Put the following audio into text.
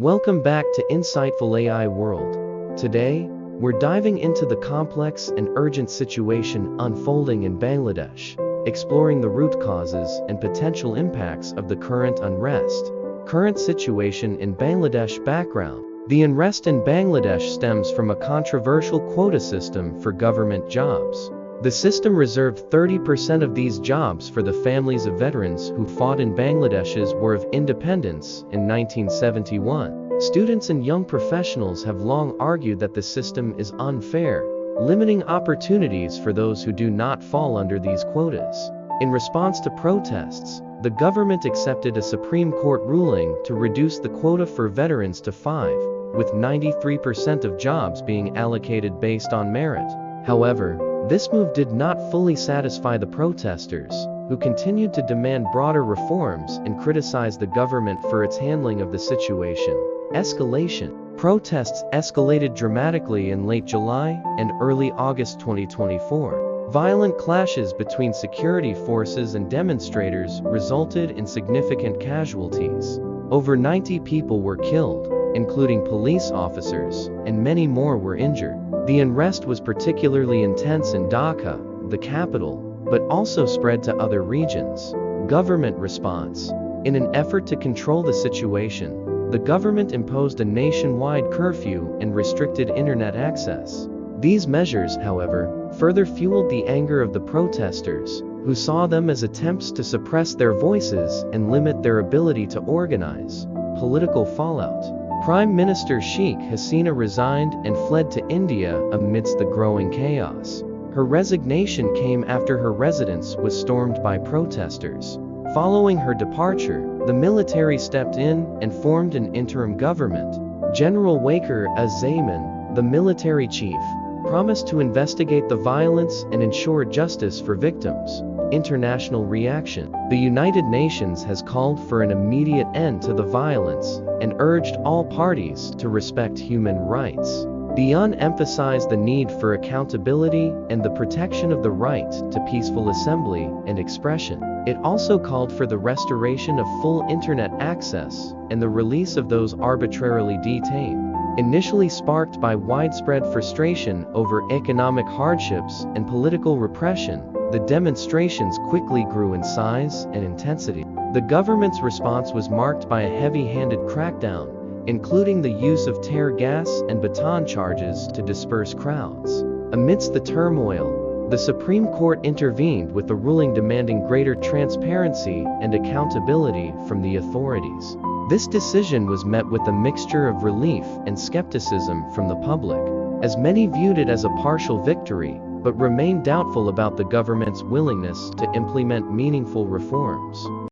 Welcome back to Insightful AI World. Today, we're diving into the complex and urgent situation unfolding in Bangladesh, exploring the root causes and potential impacts of the current unrest. Current situation in Bangladesh. Background: the unrest in Bangladesh stems from a controversial quota system for government jobs. The system reserved 30% of these jobs for the families of veterans who fought in Bangladesh's War of Independence in 1971. Students and young professionals have long argued that the system is unfair, limiting opportunities for those who do not fall under these quotas. In response to protests, the government accepted a Supreme Court ruling to reduce the quota for veterans to 5, with 93% of jobs being allocated based on merit. However, this move did not fully satisfy the protesters, who continued to demand broader reforms and criticize the government for its handling of the situation. Escalation: protests escalated dramatically in late July and early August 2024. Violent clashes between security forces and demonstrators resulted in significant casualties. Over 90 people were killed, including police officers, and many more were injured. The unrest was particularly intense in Dhaka, the capital, but also spread to other regions. Government response: in an effort to control the situation, the government imposed a nationwide curfew and restricted internet access. These measures, however, further fueled the anger of the protesters, who saw them as attempts to suppress their voices and limit their ability to organize. Political fallout: Prime Minister Sheikh Hasina resigned and fled to India amidst the growing chaos. Her resignation came after her residence was stormed by protesters. Following her departure, the military stepped in and formed an interim government. General Waqar Az-Zaman, the military chief, promised to investigate the violence and ensure justice for victims. International reaction: the United Nations has called for an immediate end to the violence and urged all parties to respect human rights. The UN emphasized the need for accountability and the protection of the right to peaceful assembly and expression. It also called for the restoration of full internet access and the release of those arbitrarily detained. Initially sparked by widespread frustration over economic hardships and political repression, the demonstrations quickly grew in size and intensity. The government's response was marked by a heavy-handed crackdown, including the use of tear gas and baton charges to disperse crowds. Amidst the turmoil, the Supreme Court intervened with a ruling demanding greater transparency and accountability from the authorities. This decision was met with a mixture of relief and skepticism from the public, as many viewed it as a partial victory, but remained doubtful about the government's willingness to implement meaningful reforms.